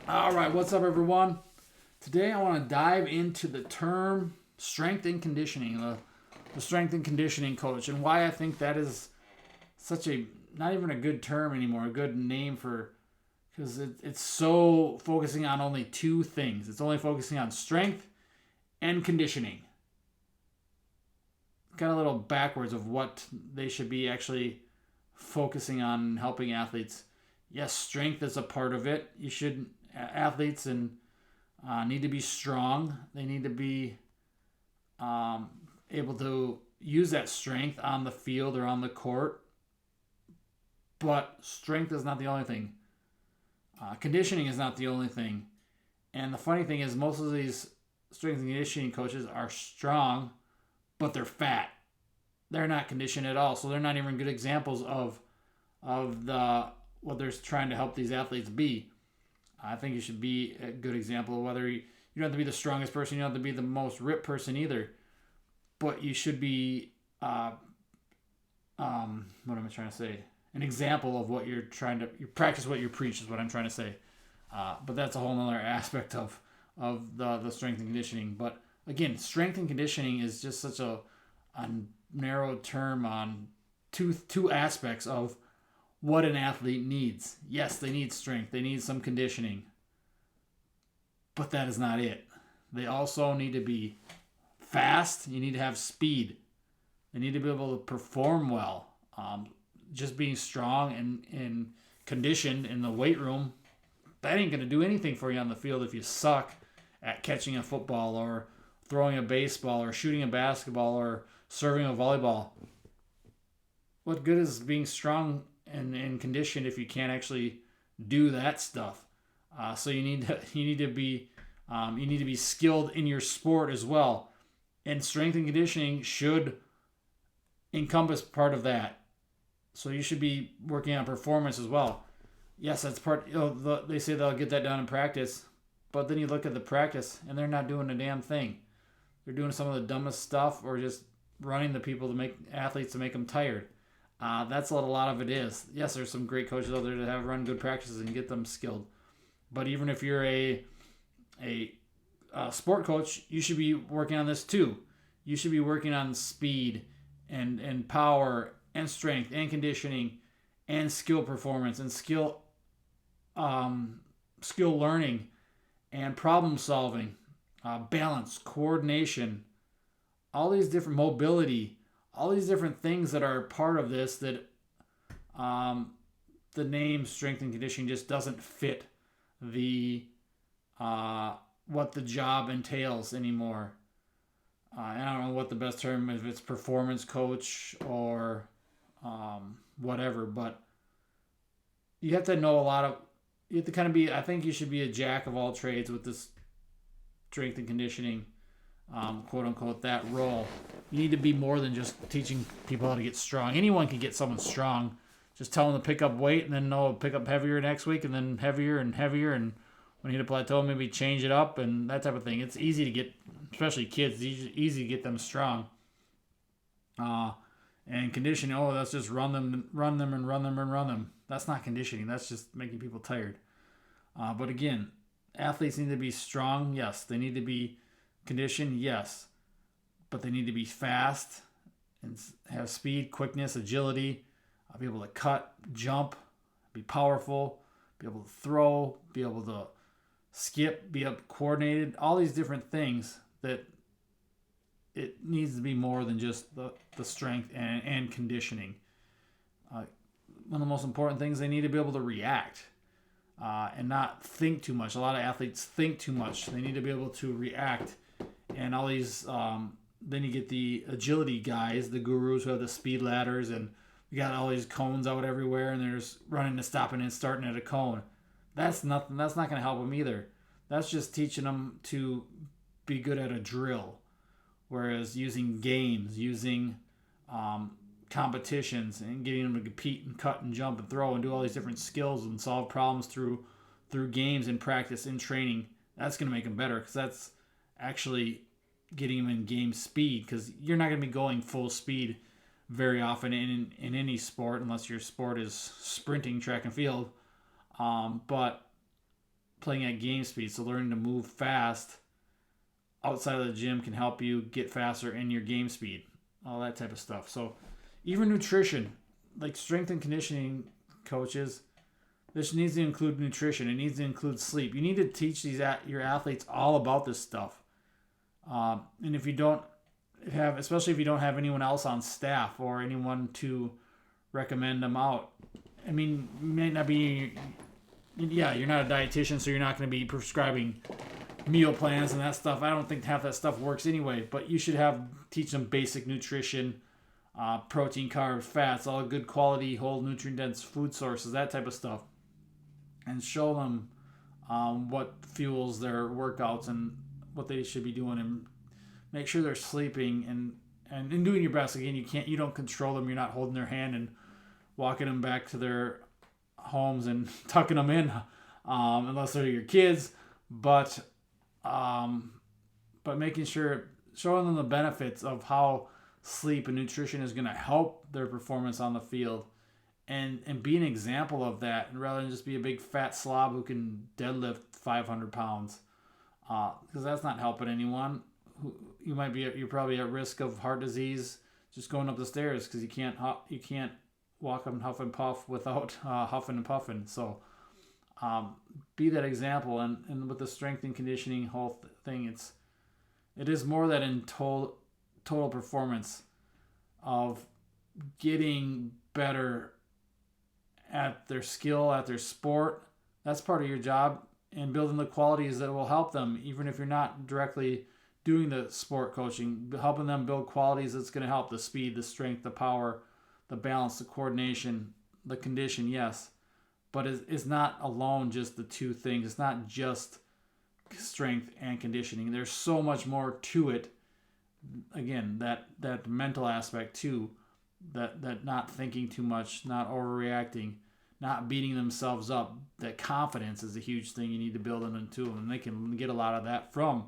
All right, what's up, everyone? Today I want to dive into the term strength and conditioning, the strength and conditioning coach, and why I think that is such a not even a good term anymore, a good name for because it's so focusing on only two things. It's only focusing on strength and conditioning. Kind of a little backwards of what they should be actually focusing on helping athletes. Yes, strength is a part of it. You should athletes and need to be strong. They need to be um, able to use that strength on the field or on the court. But strength is not the only thing. Conditioning is not the only thing. And the funny thing is, most of these strength and conditioning coaches are strong, but they're fat. They're not conditioned at all, so they're not even good examples of the what they're trying to help these athletes be. I think you should be a good example of whether you don't have to be the strongest person, you don't have to be the most ripped person either, but you should be what am I trying to say? An example of what you're trying to you practice what you preach is what I'm trying to say. But that's a whole other aspect of the strength and conditioning. But again, strength and conditioning is just such a narrow term on two aspects of what an athlete needs. Yes, they need strength, they need some conditioning, but that is not it. They also need to be fast, you need to have speed, they need to be able to perform well. Just being strong and conditioned in the weight room, that ain't going to do anything for you on the field if you suck at catching a football or throwing a baseball or shooting a basketball or serving a volleyball. What good is being strong and conditioned if you can't actually do that stuff? So you need to be skilled in your sport as well, and strength and conditioning should encompass part of that. So you should be working on performance as well. Yes, that's part. They say they'll get that done in practice, but then you look at the practice and they're not doing a damn thing. They're doing some of the dumbest stuff or just running the people to make athletes to make them tired. That's what a lot of it is. Yes, there's some great coaches out there that have run good practices and get them skilled. But even if you're a sport coach, you should be working on this too. You should be working on speed and power and strength and conditioning and skill performance and skill learning and problem solving, balance, coordination, all these different mobility, all these different things that are part of this that um, the name strength and conditioning just doesn't fit the what the job entails anymore. I don't know what the best term is, if it's performance coach or whatever, but you have to know a lot of. You have to kind of be. I think you should be a jack of all trades with this strength and conditioning, quote unquote, that role. You need to be more than just teaching people how to get strong. Anyone can get someone strong. Just tell them to pick up weight and then pick up heavier next week and then heavier and heavier, and when you hit a plateau, maybe change it up and that type of thing. It's easy to get, especially kids, easy to get them strong. Uh, and conditioning, that's just run them, run them, and run them and run them. That's not conditioning. That's just making people tired. But again, athletes need to be strong. Yes, they need to be conditioned. Yes, but they need to be fast and have speed, quickness, agility. Be able to cut, jump, be powerful, be able to throw, be able to skip, be up coordinated. All these different things that it needs to be more than just the strength and conditioning. One of the most important things, they need to be able to react and not think too much. A lot of athletes think too much. They need to be able to react. And all these, then you get the agility guys, the gurus who have the speed ladders, and you got all these cones out everywhere, and they're just running and stopping and starting at a cone. That's nothing. That's not going to help them either. That's just teaching them to be good at a drill. Whereas using games, using competitions, and getting them to compete and cut and jump and throw and do all these different skills and solve problems through games and practice and training, that's going to make them better, because that's actually getting them in game speed, because you're not going to be going full speed very often in any sport unless your sport is sprinting, track and field. But playing at game speed. So learning to move fast outside of the gym can help you get faster in your game speed, all that type of stuff. So even nutrition, like strength and conditioning coaches, this needs to include nutrition. It needs to include sleep. You need to teach your athletes all about this stuff. And if you don't have, especially if you don't have anyone else on staff or anyone to recommend them out, I mean, you may not be, yeah, you're not a dietitian, so you're not going to be prescribing meal plans and that stuff. I don't think half that stuff works anyway, but you should teach them basic nutrition, protein, carbs, fats, all good quality, whole nutrient dense food sources, that type of stuff, and show them what fuels their workouts and what they should be doing, and make sure they're sleeping and doing your best. Again, you don't control them. You're not holding their hand and walking them back to their homes and tucking them in, unless they're your kids. But making sure, showing them the benefits of how sleep and nutrition is going to help their performance on the field, and be an example of that, rather than just be a big fat slob who can deadlift 500 pounds, because that's not helping anyone. You're probably at risk of heart disease just going up the stairs because you can't walk up and huff and puff without huffing and puffing. So be that example, and with the strength and conditioning whole thing, it is more that in total performance of getting better at their skill, at their sport. That's part of your job, and building the qualities that will help them, even if you're not directly doing the sport coaching, helping them build qualities that's going to help: the speed, the strength, the power, the balance, the coordination, the condition, yes. But it's not alone just the two things. It's not just strength and conditioning. There's so much more to it. Again, that mental aspect too, that not thinking too much, not overreacting, not beating themselves up. That confidence is a huge thing you need to build into them, and they can get a lot of that from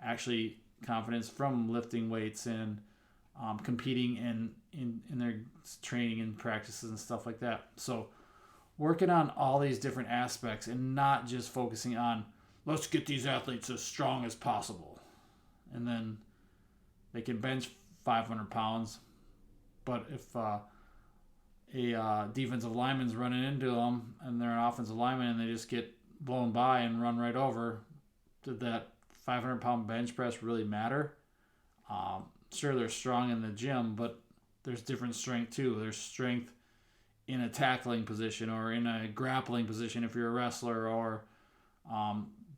actually confidence from lifting weights and competing in their training and practices and stuff like that. So working on all these different aspects and not just focusing on, let's get these athletes as strong as possible, and then they can bench 500 pounds, but if a defensive lineman's running into them and they're an offensive lineman and they just get blown by and run right over, did that 500-pound bench press really matter? Sure, they're strong in the gym, but there's different strength too. There's strength in a tackling position or in a grappling position if you're a wrestler, or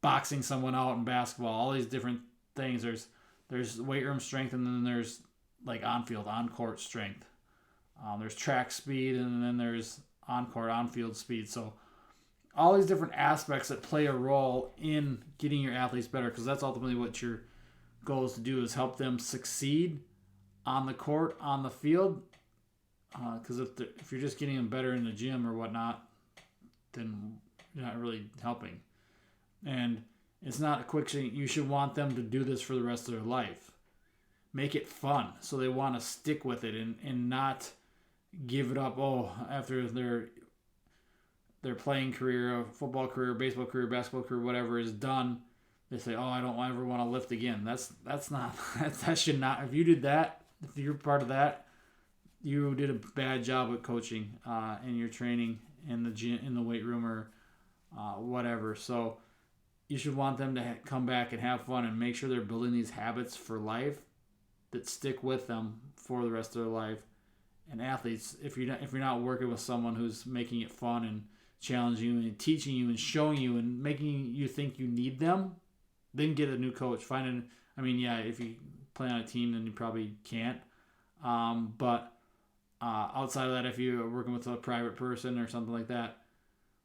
boxing someone out in basketball. All these different things. There's weight room strength, and then there's like on-court strength. There's track speed, and then there's on-court, on-field speed. So all these different aspects that play a role in getting your athletes better, because that's ultimately what your goal is to do, is help them succeed on the court, on the field. Because if you're just getting them better in the gym or whatnot, then you're not really helping. And it's not a quick thing. You should want them to do this for the rest of their life. Make it fun so they want to stick with it and not give it up. After their playing career, football career, baseball career, basketball career, whatever is done, they say, I don't ever want to lift again. That's not that should not. If you did that, if you're part of that, you did a bad job at coaching and your training in the gym, in the weight room, or whatever. So you should want them to come back and have fun and make sure they're building these habits for life that stick with them for the rest of their life. And athletes, if you're not working with someone who's making it fun and challenging you and teaching you and showing you and making you think you need them, then get a new coach. If you play on a team, then you probably can't. But outside of that, if you're working with a private person or something like that,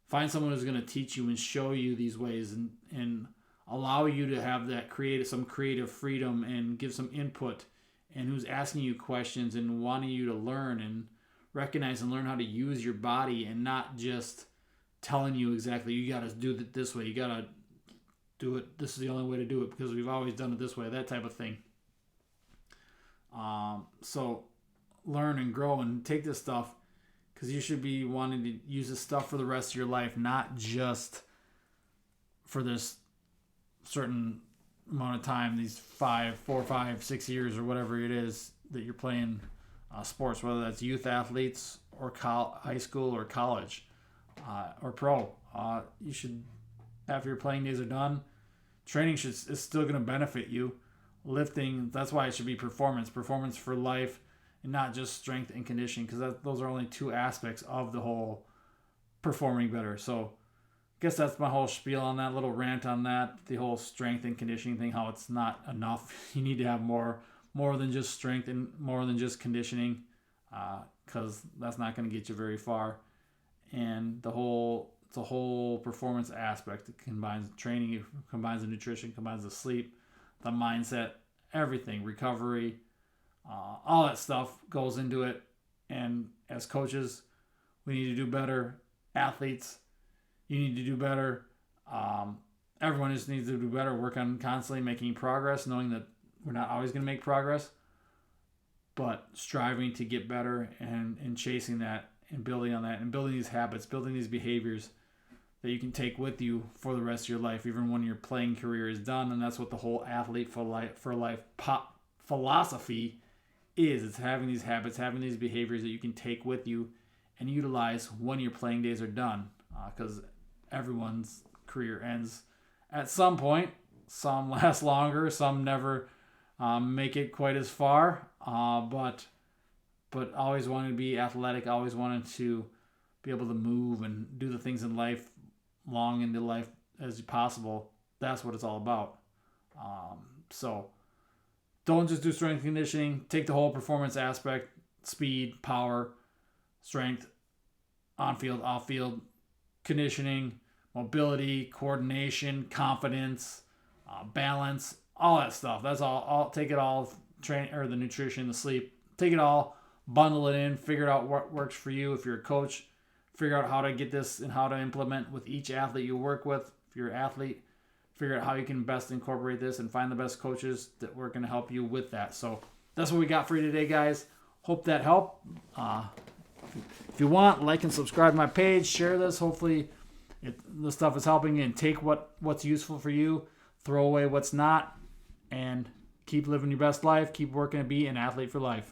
find someone who's going to teach you and show you these ways and allow you to have that some creative freedom and give some input, and who's asking you questions and wanting you to learn and recognize and learn how to use your body, and not just telling you exactly, you got to do it this way, you got to do it, this is the only way to do it because we've always done it this way, that type of thing. So learn and grow and take this stuff, because you should be wanting to use this stuff for the rest of your life, not just for this certain amount of time, these 4, 5, 6 years or whatever it is that you're playing sports, whether that's youth athletes or high school or college or pro. You should, after your playing days are done, training is still going to benefit you. Lifting, that's why it should be performance for life, and not just strength and conditioning, because those are only two aspects of the whole performing better. So I guess that's my whole spiel on that, little rant on that, the whole strength and conditioning thing, how it's not enough. You need to have more than just strength and more than just conditioning, because that's not going to get you very far. And it's a whole performance aspect. It combines training, it combines the nutrition, combines the sleep, the mindset, everything, recovery, all that stuff goes into it. And as coaches, we need to do better. Athletes, you need to do better. Everyone just needs to do better. Work on constantly making progress, knowing that we're not always going to make progress, but striving to get better and chasing that and building on that and building these habits, building these behaviors that you can take with you for the rest of your life, even when your playing career is done. And that's what the whole athlete for life philosophy is. It's having these habits, having these behaviors that you can take with you and utilize when your playing days are done, because everyone's career ends at some point. Some last longer, some never make it quite as far, but always wanted to be athletic, always wanted to be able to move and do the things in life long into life as possible. That's what it's all about. So don't just do strength conditioning. Take the whole performance aspect: speed, power, strength, on field, off field, conditioning, mobility, coordination, confidence, balance, all that stuff. That's all. Take it all. The nutrition, the sleep. Take it all. Bundle it in. Figure out what works for you. If you're a coach, figure out how to get this and how to implement with each athlete you work with. If you're an athlete, figure out how you can best incorporate this and find the best coaches that are going to help you with that. So that's what we got for you today, guys. Hope that helped. If you want, like and subscribe to my page. Share this. Hopefully the stuff is helping you, and take what's useful for you. Throw away what's not. And keep living your best life. Keep working to be an athlete for life.